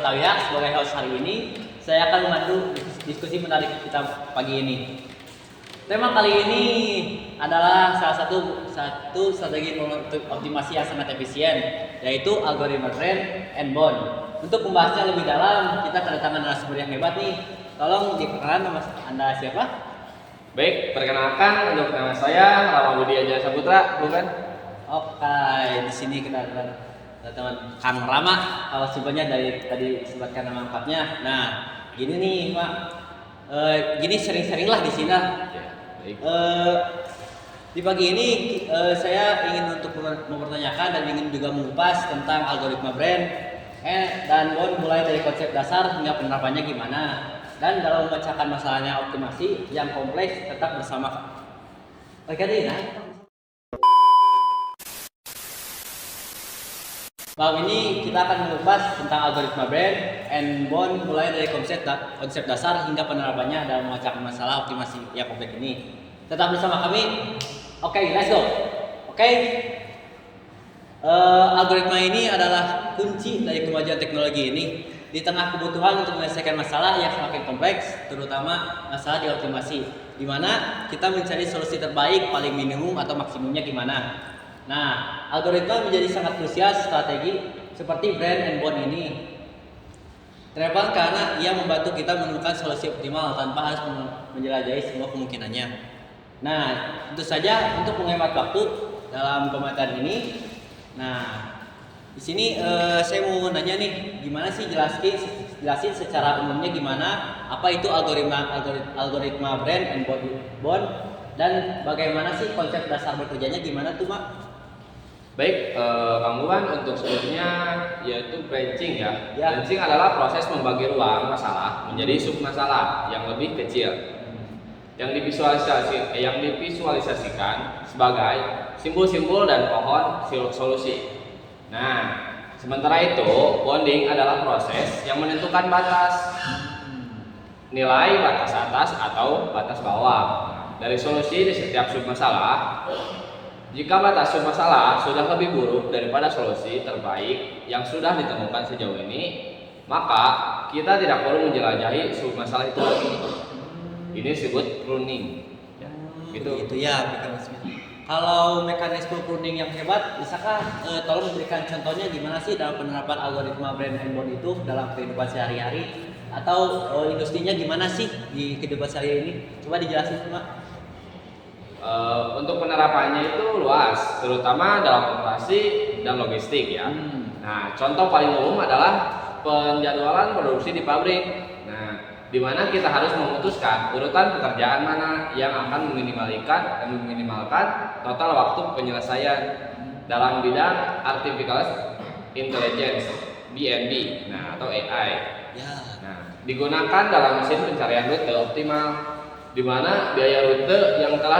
Batavia sebagai host hari ini. Saya akan memandu diskusi menarik kita pagi ini. Tema kali ini adalah salah satu strategi untuk optimasi yang sangat efisien, yaitu algoritma Brand and Bond. Untuk membahasnya lebih dalam, kita kedatangan narasumber yang hebat nih. Tolong diperkenalkan nama Anda siapa? Baik, perkenalkan untuk nama saya Rama Budi Aja Saputra, bukan? Oke, di sini kita teman Kang Rama. Kalau sebenarnya dari tadi disebutkan nama lengkapnya. Nah, gini nih Pak, gini sering-sering lah di sini. Baik. Di pagi ini saya ingin untuk mempertanyakan dan ingin juga mengupas tentang algoritma brand dan Bond, mulai dari konsep dasar hingga penerapannya gimana. Dan dalam memecahkan masalahnya optimasi yang kompleks tetap bersama. Oke deh, nah. Malam ini kita akan mengupas tentang algoritma Brand and Bond, mulai dari konsep dasar hingga penerapannya dalam memecahkan masalah optimasi yang kompleks ini. Tetap bersama kami. Oke, let's go. Oke. Algoritma ini adalah kunci dari kemajuan teknologi ini. Di tengah kebutuhan untuk menyelesaikan masalah yang semakin kompleks, terutama masalah di optimasi, di mana kita mencari solusi terbaik, paling minimum atau maksimumnya gimana. Nah, algoritma menjadi sangat krusial strategi seperti Brand and Bond ini. Kenapa? Karena ia membantu kita menemukan solusi optimal tanpa harus menjelajahi semua kemungkinannya. Nah, tentu saja untuk menghemat waktu dalam pemaparan ini. Nah, di sini saya mau nanya nih, gimana sih jelasin secara umumnya gimana apa itu algoritma Brand and Bond dan bagaimana sih konsep dasar bekerjanya gimana tuh, Mak? Baik, Kang Buan, untuk sebelumnya yaitu branching ya. Ya. Branching adalah proses membagi ruang masalah menjadi sub masalah yang lebih kecil. Yang divisualisasikan sebagai simbol-simbol dan pohon solusi. Nah, sementara itu bonding adalah proses yang menentukan batas nilai batas atas atau batas bawah dari solusi di setiap sub masalah. Jika batas sub masalah sudah lebih buruk daripada solusi terbaik yang sudah ditemukan sejauh ini, maka kita tidak perlu menjelajahi sub masalah itu lagi. Ini disebut pruning. Ya, Gitu ya, kalau mekanisme pruning yang hebat, bisakah tolong memberikan contohnya gimana sih dalam penerapan algoritma Brand and Bond itu dalam kehidupan sehari-hari, atau industrinya gimana sih di kehidupan sehari ini? Coba dijelasin, Mak. Untuk penerapannya itu luas, terutama dalam operasi dan logistik ya. Nah, contoh paling umum adalah penjadwalan produksi di pabrik. Nah, di mana kita harus memutuskan urutan pekerjaan mana yang akan meminimalkan total waktu penyelesaian dalam bidang artificial intelligence (BNB), nah atau AI. Ya. Nah, digunakan dalam mesin pencarian rute optimal, di mana biaya rute yang telah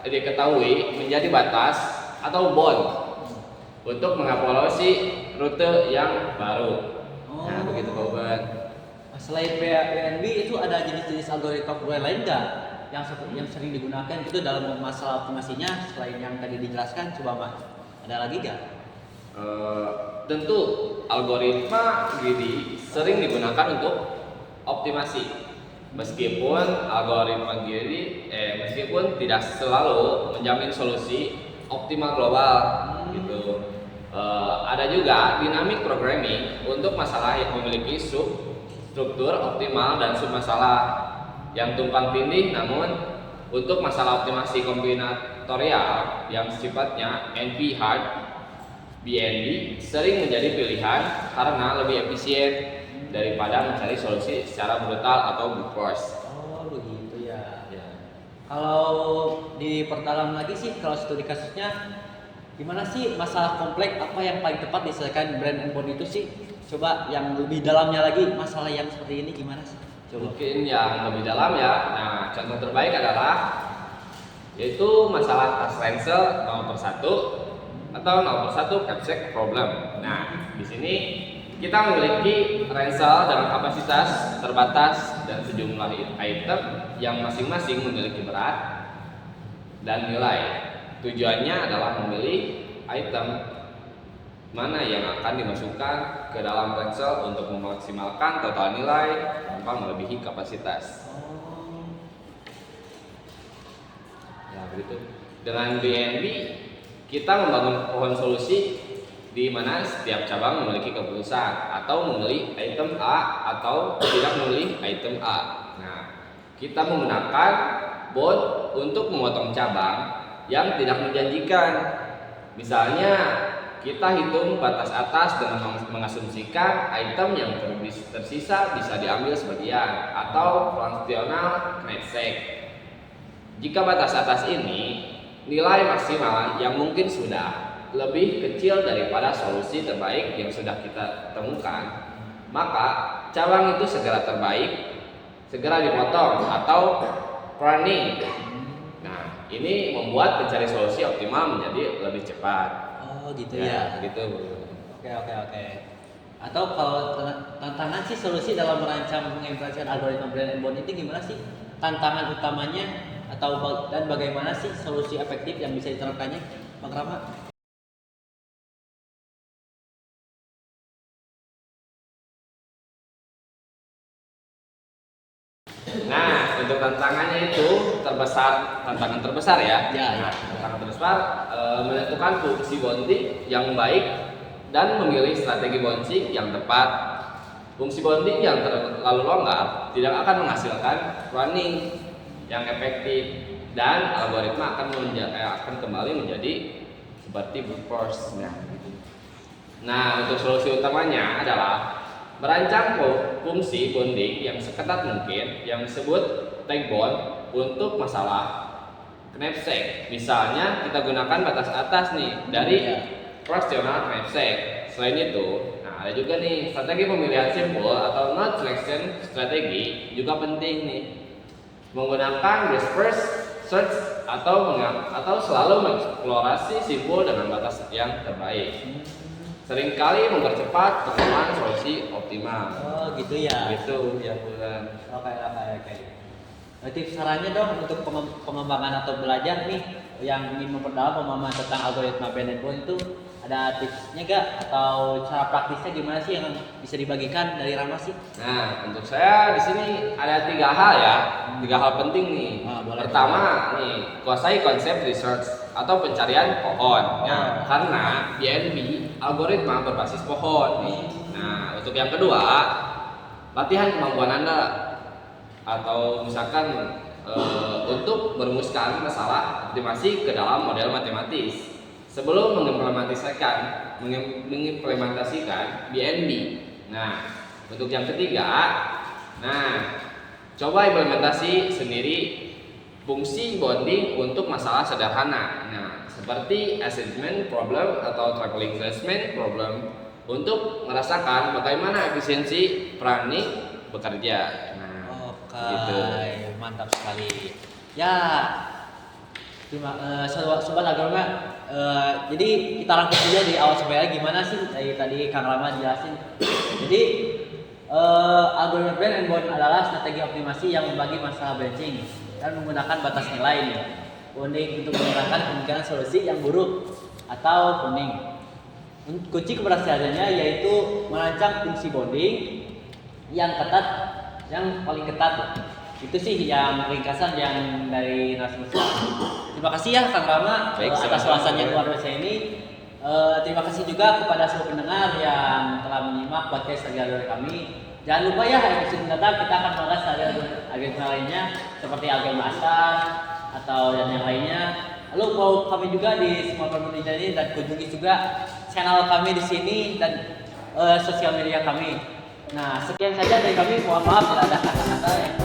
diketahui menjadi batas atau bond untuk mengevaluasi rute yang baru. Nah, begitu Pak Uban. Selain BNB itu ada jenis-jenis algoritma lain nggak yang sering digunakan itu dalam masalah optimasinya selain yang tadi dijelaskan? Coba, Mak, ada lagi nggak? Tentu algoritma Gini sering digunakan untuk optimasi. Meskipun algoritma Gini meskipun tidak selalu menjamin solusi optimal global gitu. Ada juga dynamic programming untuk masalah yang memiliki struktur optimal dan sub masalah yang tumpang tindih, namun untuk masalah optimasi kombinatorial yang sifatnya NP-hard, BNB sering menjadi pilihan karena lebih efisien daripada mencari solusi secara brutal atau brute force. Oh, begitu ya. Kalau diperdalam lagi sih, kalau studi kasusnya gimana sih masalah kompleks apa yang paling tepat diselesaikan Brand and Bond itu sih? Coba yang lebih dalamnya lagi, masalah yang seperti ini gimana sih? Coba. Mungkin yang lebih dalam ya. Nah, contoh terbaik adalah yaitu masalah tas ransel 0/1 atau 0/1 capsec problem. Nah, di sini kita memiliki ransel dengan kapasitas terbatas dan sejumlah item yang masing-masing memiliki berat dan nilai. Tujuannya adalah memilih item mana yang akan dimasukkan ke dalam Excel untuk memaksimalkan total nilai tanpa melebihi kapasitas. Ya begitu. Dengan BNB kita membangun pohon solusi di mana setiap cabang memiliki keputusan atau memilih item A atau tidak memilih item A. Nah, kita menggunakan bot untuk memotong cabang yang tidak menjanjikan. Misalnya, kita hitung batas atas dengan mengasumsikan item yang tersisa bisa diambil sebagian atau fungsional knapsack. Jika batas atas ini nilai maksimal yang mungkin sudah lebih kecil daripada solusi terbaik yang sudah kita temukan, maka cabang itu segera dipotong atau pruning. Nah, ini membuat pencari solusi optimal menjadi lebih cepat. Oh gitu ya. Gitu. Oke. Atau kalau tantangan sih solusi dalam merancang mengimplementasikan algoritma Brain and Bond itu gimana sih? Tantangan utamanya dan bagaimana sih solusi efektif yang bisa diterapkannya, Bang Rama? Nah, untuk tantangan terbesar ya. Ya. Tantangan terbesar menentukan fungsi bonding yang baik dan memilih strategi bonding yang tepat. Fungsi bonding yang terlalu longgar tidak akan menghasilkan running yang efektif dan algoritma akan kembali menjadi seperti brute force. Nah, untuk solusi utamanya adalah merancang fungsi bonding yang seketat mungkin yang disebut tag bond untuk masalah knapsack. Misalnya kita gunakan batas atas nih dari fractional knapsack. Selain itu, ada juga nih strategi pemilihan simbol atau node selection strategi juga penting nih. Menggunakan disperse search atau selalu mengeksplorasi simbol dengan batas yang terbaik. Seringkali mempercepat penemuan solusi optimal. Oh gitu ya. Gitu ya bulan. Oke. Tips sarannya dong untuk pengembangan atau belajar nih yang ingin memperdalam pemahaman tentang algoritma Brain and Bond itu, ada tipsnya gak? Atau cara praktisnya gimana sih yang bisa dibagikan dari Rama sih? Nah, untuk saya di sini ada 3 hal ya, 3 hal penting nih. Pertama nih, kuasai konsep research atau pencarian pohon. Nah, karena BNB algoritma berbasis pohon nih. Nah, untuk yang kedua, latihan kemampuan Anda atau misalkan untuk merumuskan masalah optimasi ke dalam model matematis sebelum mengimplementasikan BNB. Nah, untuk yang ketiga, coba implementasi sendiri fungsi bonding untuk masalah sederhana. Nah, seperti assignment problem atau traveling salesman problem untuk merasakan bagaimana efisiensi planning bekerja. Gitu. Mantap sekali. Ya, sobat agama. Jadi kita rangkum saja di awal sampai akhir gimana sih tadi Kang Rama jelasin. Jadi algoritma Brain and Bond adalah strategi optimasi yang membagi masalah branching dan menggunakan batas nilai nih. Bonding untuk menghilangkan kemungkinan solusi yang buruk atau kuning. Kunci keberhasilannya yaitu merancang fungsi bonding yang paling ketat. Itu sih yang ringkasan yang dari narasumber. Terima kasih ya Kang Rama atas ulasannya luar biasa ini. Terima kasih juga kepada seluruh pendengar yang telah menyimak podcast dari kami. Jangan lupa ya episode mendatang kita akan membahas algoritma lainnya seperti algoritma asal atau yang lainnya. Lalu follow kami juga di semua platform ini dan kunjungi juga channel kami di sini dan sosial media kami. Nah, sekian saja dari kami. Mohon maaf bila ada kata-kata yang